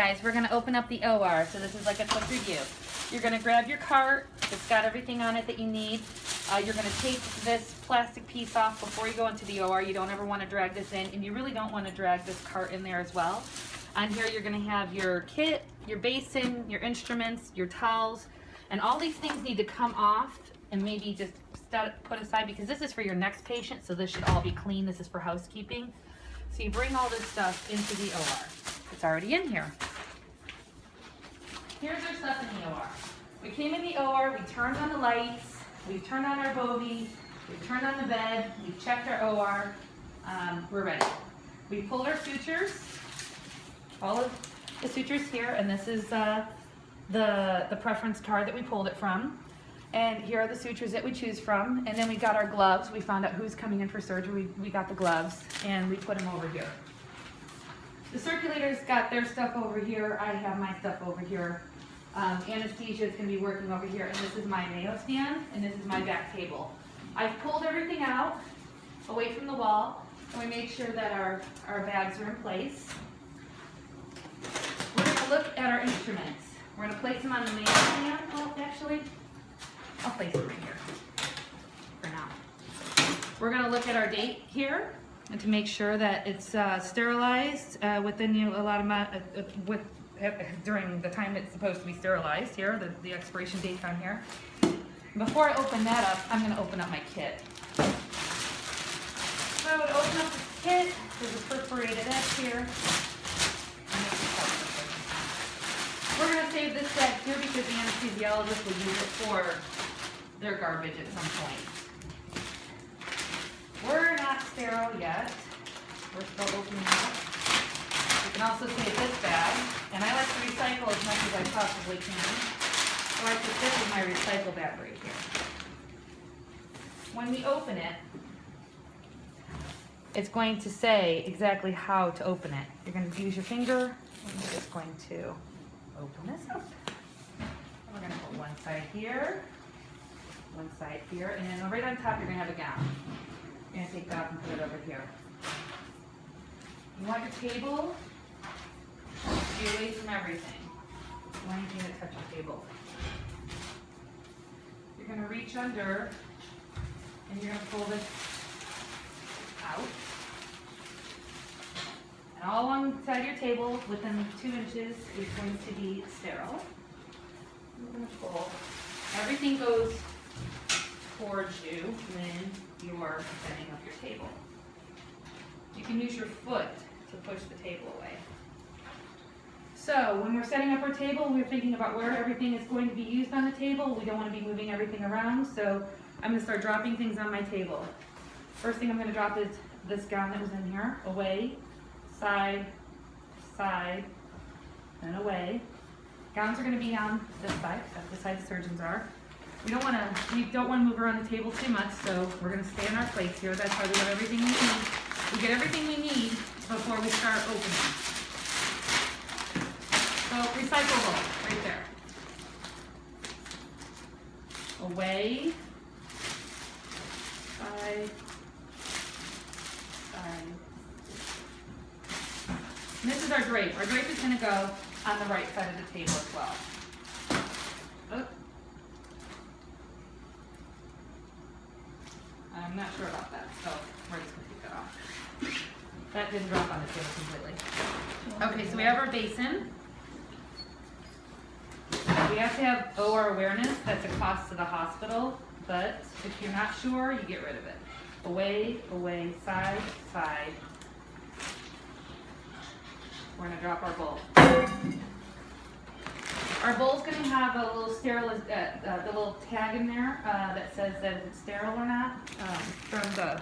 guys, we're gonna open up the OR. So this is like a quick review. You're gonna grab your cart. It's got everything on it that you need. You're gonna take this plastic piece off before you go into the OR. You don't ever wanna drag this in, and you really don't wanna drag this cart in there as well. On here, you're gonna have your kit, your basin, your instruments, your towels, and all these things need to come off and maybe just put aside because this is for your next patient, so this should all be clean. This is for housekeeping. So you bring all this stuff into the OR. It's already in here. Here's our stuff in the OR. We came in the OR, we turned on the lights, we turned on our bovie, we turned on the bed, we checked our OR, we're ready. We pulled our sutures, all of the sutures here, and this is the preference card that we pulled it from. And here are the sutures that we choose from. And then we got our gloves. We found out who's coming in for surgery. We got the gloves and we put them over here. The circulators got their stuff over here. I have my stuff over here. Anesthesia is going to be working over here. And this is my Mayo stand and this is my back table. I've pulled everything out away from the wall and we made sure that our bags are in place. We're going to look at our instruments. We're going to place them on the Mayo stand. Oh, actually, I'll place it right here for now. We're going to look at our date here and to make sure that it's sterilized within a lot of during the time it's supposed to be sterilized here, the expiration date on here. Before I open that up, I'm going to open up my kit. So I would open up the kit. There's a perforated edge here. We're going to save this bag here because the anesthesiologist will use it for their garbage at some point. We're not sterile yet. We're still opening up. You can also save this bag, and I like to recycle as much as I possibly can. So I put this in my recycle bag right here. When we open it, it's going to say exactly how to open it. You're going to use your finger, and you're just going to open this up. We're going to put one side here, one side here, and then right on top you're going to have a gown. You're going to take that off and put it over here. You want your table to be away from everything. You want anything to touch the table. You're going to reach under and you're going to pull this out. And all alongside your table, within 2 inches, is going to be sterile. You're going to pull. Everything goes towards you when you're setting up your table. You can use your foot to push the table away. So when we're setting up our table, we're thinking about where everything is going to be used on the table. We don't want to be moving everything around, so I'm going to start dropping things on my table. First thing I'm going to drop is this gown that was in here, away, side, side, and away. Gowns are going to be on this side, that's the side the surgeons are. We don't want to move around the table too much, so we're going to stay in our place here. That's why we have everything we need. We get everything we need before we start opening. So recyclable, right there. Away, side, side. And this is our drape. Our drape is going to go on the right side of the table as well. Oh. I'm not sure about that, so we're just going to take that off. That didn't drop on the table completely. Okay, so we have our basin. We have to have OR awareness. That's a cost to the hospital, but if you're not sure, you get rid of it. Away, away, side, side. We're going to drop our bowl. Our bowl's going to have a little the little tag in there that says that if it's sterile or not from the,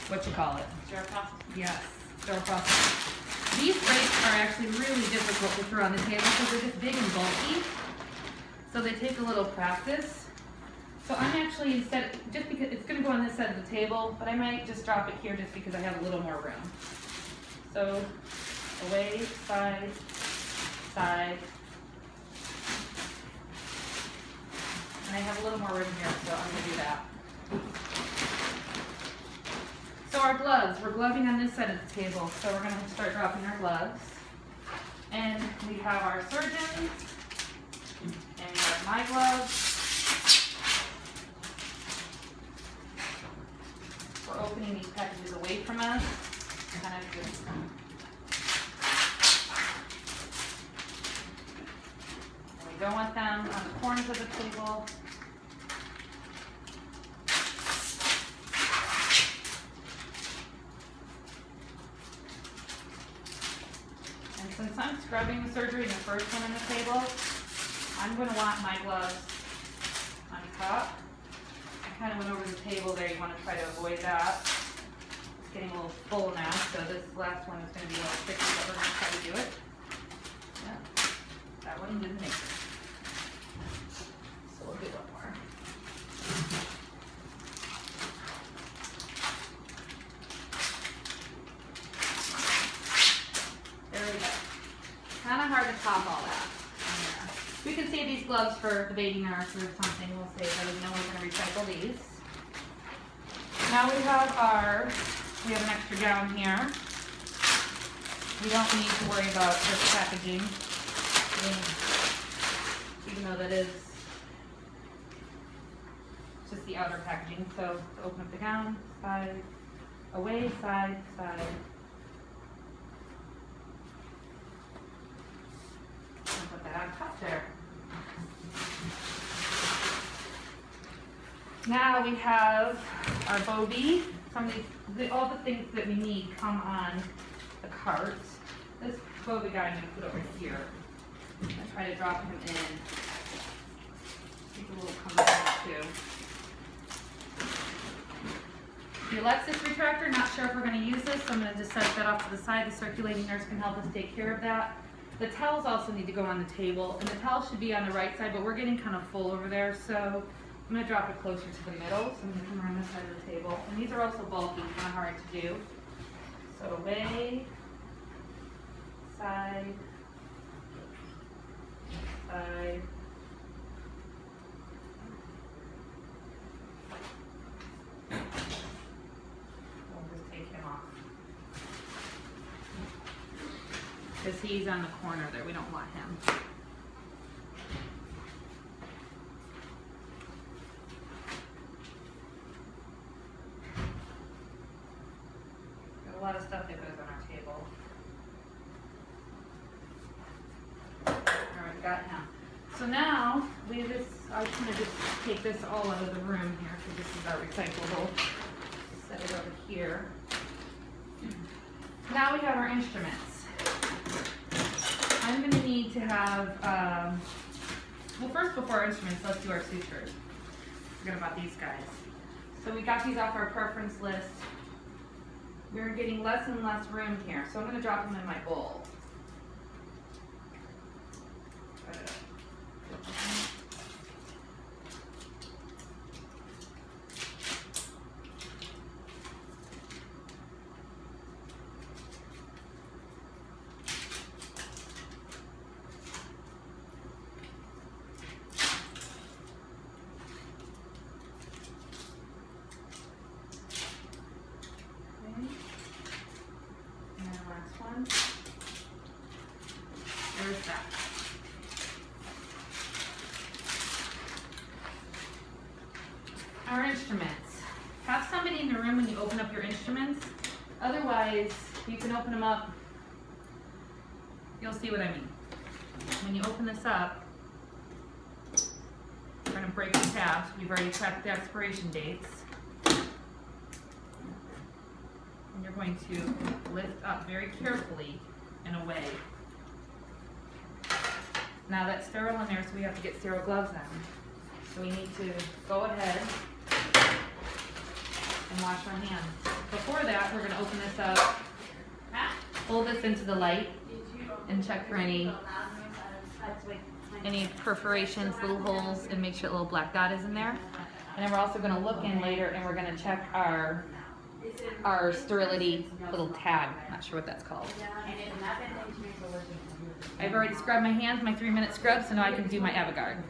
what you call it? Sterile process? Yes, sterile process. These drapes are actually really difficult to throw on the table because they're just big and bulky. So they take a little practice. So I'm actually, just because it's going to go on this side of the table, but I might just drop it here just because I have a little more room. So away, side, side. And I have a little more room here, so I'm going to do that. So our gloves, we're gloving on this side of the table, so we're going to start dropping our gloves. And we have our surgeons, and we have my gloves. We're opening these packages away from us, kind of just we don't want them on the corners of the table. And since I'm scrubbing the surgery in the first one on the table, I'm going to want my gloves on top. I kind of went over the table there. You want to try to avoid that. It's getting a little full now, so this last one is going to be a little tricky, but we're going to try to do it. Yeah, that one didn't make it. So we'll do one more. There we go. Kind of hard to top all that. Yeah. We can save these gloves for the baby nurse or something. We'll save those. No one's going to recycle these. Now we have an extra gown here. We don't need to worry about this packaging, even though that is just the outer packaging. So to open up the gown, side, away, side, side. And put that on top there. Now we have our Bobby. Some of these, all the things that we need come on the cart. This Bobby guy I'm going to put over here. I'm going to try to drop him in. He's a little cumbersome too. The Alexis retractor, not sure if we're going to use this, so I'm going to just set that off to the side. The circulating nurse can help us take care of that. The towels also need to go on the table, and the towels should be on the right side, but we're getting kind of full over there, so I'm going to drop it closer to the middle. So I'm going to come around this side of the table. And these are also bulky, kind of hard to do. So away, side, side. We'll just take him off. Because he's on the corner there. We don't want him. A lot of stuff that goes on our table. Alright, got him. So now, I'm going to just take this all out of the room here, because this is our recyclable. Set it over here. Now we have our instruments. I'm going to need to have, well first before our instruments, let's do our sutures. Forget about these guys. So we got these off our preference list. We're getting less and less room here, so I'm going to drop them in my bowl. There's that. Our instruments. Have somebody in the room when you open up your instruments. Otherwise, you can open them up. You'll see what I mean. When you open this up, we're going to break the tabs. We've already checked the expiration dates. And you're going to lift up very carefully and away. Now that's sterile in there, so we have to get sterile gloves on. So we need to go ahead and wash our hands. Before that, we're going to open this up, hold this into the light, and check for any perforations, little holes, and make sure a little black dot is in there. And then we're also going to look in later, and we're going to check our sterility little tag. Not sure what that's called. I've already scrubbed my hands, my 3-minute scrub, so now I can do my Avogard.